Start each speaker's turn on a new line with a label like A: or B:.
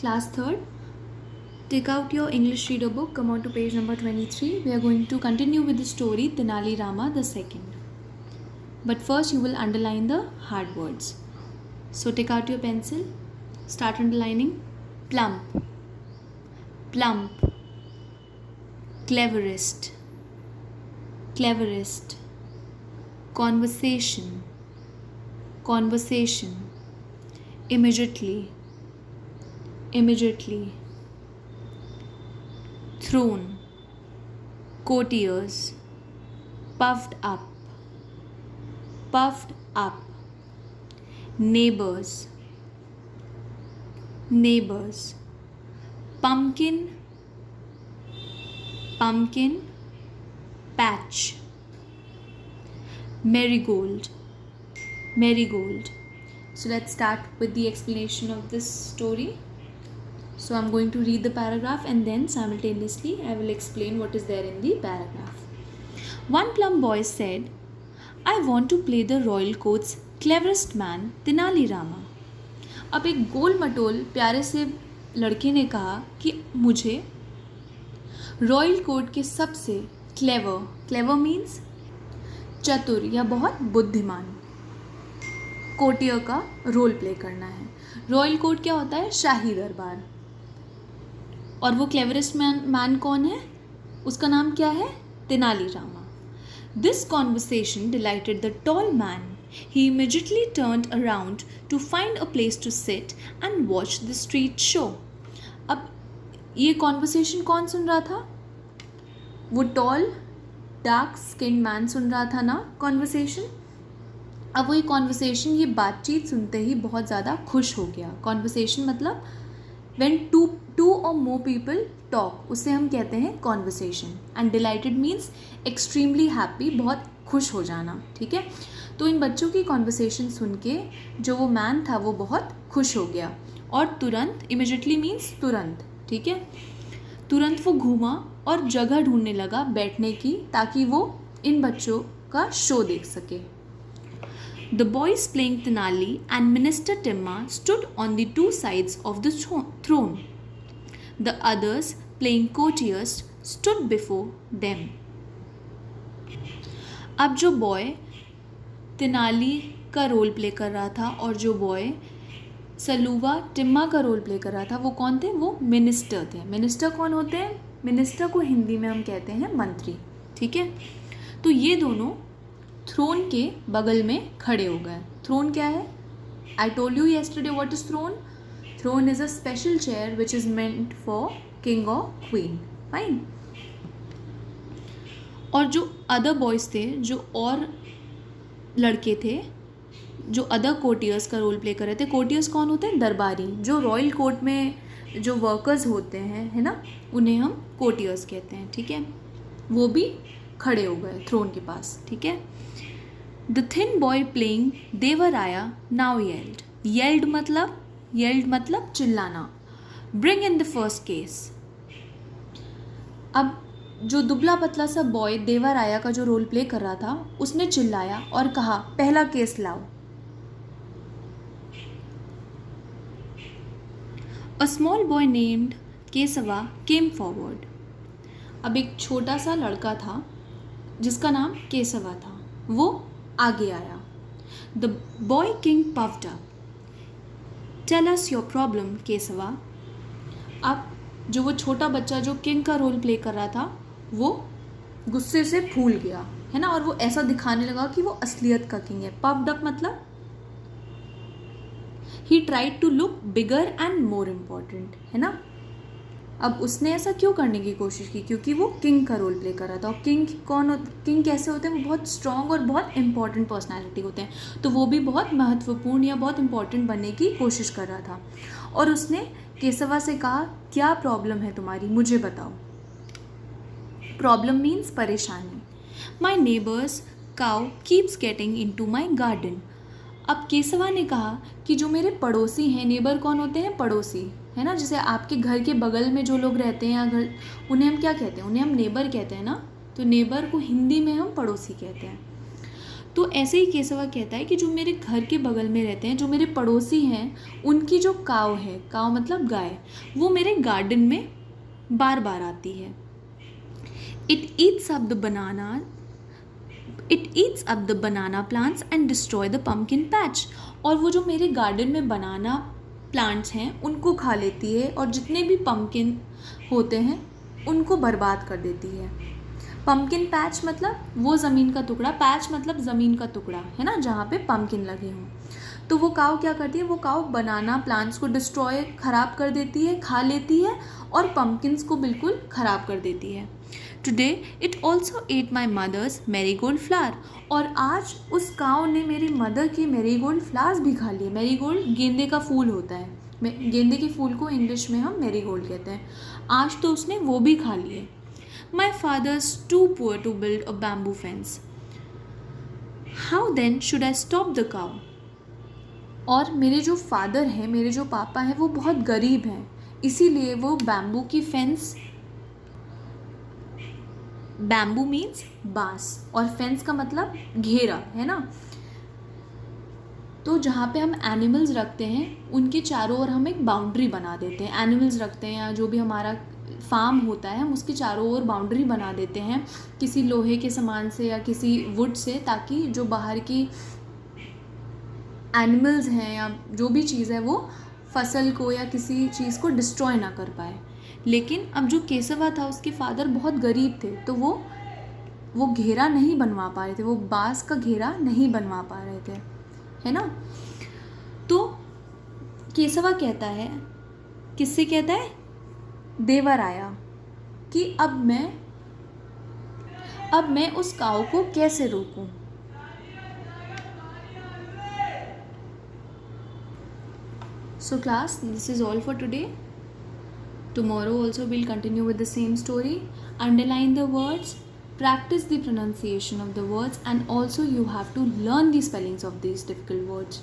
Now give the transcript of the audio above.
A: class 3rd. Take out your English reader book, come on to page number 23. We are going to continue with the story Tenali Rama II. But first you will underline the hard words. So take out your pencil, start underlining. Plump, plump, cleverest, cleverest, conversation, conversation, immediately, immediately, throne, courtiers, puffed up, puffed up, neighbors, neighbors, pumpkin, pumpkin, patch, marigold, marigold. So let's start with the explanation of this story. So I'm going to read the paragraph and then simultaneously I will explain what is there in the paragraph. One plump boy said, I want to play the royal court's cleverest man, Tenali Rama. अब एक गोल मटोल प्यारे से लड़के ने कहा कि मुझे रॉयल कोर्ट के सबसे क्लेवर, क्लेवर मीन्स चतुर या बहुत बुद्धिमान कोर्टियर का रोल प्ले करना है. रॉयल कोर्ट क्या होता है? शाही दरबार. और वो क्लेवरेस्ट मैन कौन है? उसका नाम क्या है? Tenali Rama. This conversation dilated the tall man. He immediately turned around to find a place to sit and watch the street show. अब ये कॉन्वर्सेशन कौन सुन रहा था? वो टॉल डार्क स्किन मैन सुन रहा था ना कॉन्वर्सेशन. अब वो ये कॉन्वर्सेशन, ये बातचीत सुनते ही बहुत ज़्यादा खुश हो गया. कॉन्वर्सेशन मतलब when two or more people talk, उसे हम कहते हैं conversation. And dilated means extremely happy, बहुत खुश हो जाना. ठीक है. तो इन बच्चों की कॉन्वर्सेशन सुन के जो वो मैन था वो बहुत खुश हो गया और तुरंत, इमिजिएटली मीन्स तुरंत. ठीक है. तुरंत वो घूमा और जगह ढूंढने लगा बैठने की ताकि वो इन बच्चों का शो देख सके. The boys playing Tenali and Minister Timma stood on the two sides of the throne. The others playing courtiers stood before them. अब जो बॉय तेनाली का रोल प्ले कर रहा था और जो बॉय सलूवा टिम्मा का रोल प्ले कर रहा था वो कौन थे? वो मिनिस्टर थे. मिनिस्टर कौन होते हैं? मिनिस्टर को हिंदी में हम कहते हैं मंत्री. ठीक है. तो ये दोनों थ्रोन के बगल में खड़े हो गए. थ्रोन क्या है? I told you yesterday what is throne. Throne is a special chair which is meant for king और क्वीन. फाइन. और जो अदर बॉयज़ थे, जो और लड़के थे, जो अदर कोर्टियर्स का रोल प्ले कर रहे थे. कोर्टियर्स कौन होते हैं? दरबारी. जो रॉयल कोर्ट में जो वर्कर्स होते हैं, है ना, उन्हें हम कोर्टियर्स कहते हैं. ठीक है. वो भी खड़े हो गए थ्रोन के पास. ठीक है. द थिन बॉय प्लेइंग देवराया नाउ येल्ड. येल्ड मतलब चिल्लाना. Bring in the first case. अब जो दुबला पतला सा बॉय देवराया का जो रोल प्ले कर रहा था उसने चिल्लाया और कहा, पहला केस लाओ. A small boy named Kesava came forward. अब एक छोटा सा लड़का था जिसका नाम केसवा था, वो आगे आया. The boy king puffed up. Tell us your problem Kesava. अब जो वो छोटा बच्चा जो किंग का रोल प्ले कर रहा था वो गुस्से से फूल गया, है ना, और वो ऐसा दिखाने लगा कि वो असलियत का किंग है. पफ्ड अप मतलब he tried to look bigger and more important, है ना. अब उसने ऐसा क्यों करने की कोशिश की? क्योंकि वो किंग का रोल प्ले कर रहा था. और किंग कैसे होते हैं? वो बहुत स्ट्रॉन्ग और बहुत इंपॉर्टेंट पर्सनालिटी होते हैं. तो वो भी बहुत महत्वपूर्ण या बहुत इंपॉर्टेंट बनने की कोशिश कर रहा था. और उसने केसवा से कहा, क्या प्रॉब्लम है तुम्हारी, मुझे बताओ. प्रॉब्लम मीन्स परेशानी. My neighbour's cow keeps getting into my garden. अब केसवा ने कहा कि जो मेरे पड़ोसी हैं, नेबर कौन होते हैं? पड़ोसी, है ना. जैसे आपके घर के बगल में जो लोग रहते हैं घर, उन्हें हम क्या कहते हैं? उन्हें हम नेबर कहते हैं ना. तो नेबर को हिंदी में हम पड़ोसी कहते हैं. तो ऐसे ही केशवा कहता है कि जो मेरे घर के बगल में रहते हैं, जो मेरे पड़ोसी हैं, उनकी जो काव है, काव मतलब गाय, वो मेरे गार्डन में बार बार आती है. It eats up the banana plants and destroy the pumpkin patch. और वो जो मेरे गार्डन में बनाना प्लांट्स हैं उनको खा लेती है, और जितने भी पम्पकिन होते हैं उनको बर्बाद कर देती है. पम्पकिन पैच मतलब वो ज़मीन का टुकड़ा, पैच मतलब ज़मीन का टुकड़ा, है ना, जहाँ पे पम्पकिन लगे हों. तो वो काव क्या करती है, वो काव बनाना प्लांट्स को डिस्ट्रॉय, ख़राब कर देती है, खा लेती है, और पम्पकिन्स को बिल्कुल ख़राब कर देती है. Today it also ate my mother's marigold flower. और आज उस काव ने मेरी मदर के मैरीगोल्ड फ्लावर्स भी खा लिए. मैरीगोल्ड गेंदे का फूल होता है, गेंदे के फूल को इंग्लिश में हम मैरीगोल्ड कहते हैं. आज तो उसने वो भी खा लिए. My father's too poor to build a bamboo fence. How then should I stop the cow? और मेरे जो फादर हैं, मेरे जो पापा हैं, वो बहुत गरीब हैं, इसीलिए वो बैम्बू की फेंस, बैम्बू मीन्स बांस, और फेंस का मतलब घेरा, है ना. तो जहाँ पे हम एनिमल्स रखते हैं उनके चारों ओर हम एक बाउंड्री बना देते हैं. एनिमल्स रखते हैं या जो भी हमारा फार्म होता है, हम उसके चारों ओर बाउंड्री बना देते हैं किसी लोहे के सामान से या किसी वुड से, ताकि जो बाहर की एनिमल्स हैं या जो भी चीज़ है वो फसल को या किसी चीज़ को डिस्ट्रॉय ना कर पाए. लेकिन अब जो केशवा था, उसके फादर बहुत गरीब थे, तो वो घेरा नहीं बनवा पा रहे थे, वो बांस का घेरा नहीं बनवा पा रहे थे, है ना. तो केशवा कहता है, किससे कहता है, देवर आया, कि अब मैं उस काऊ को कैसे रोकूं. So class, this is all for today. Tomorrow also we'll continue with the same story. Underline the words, practice the pronunciation of the words, and also you have to learn the spellings of these difficult words.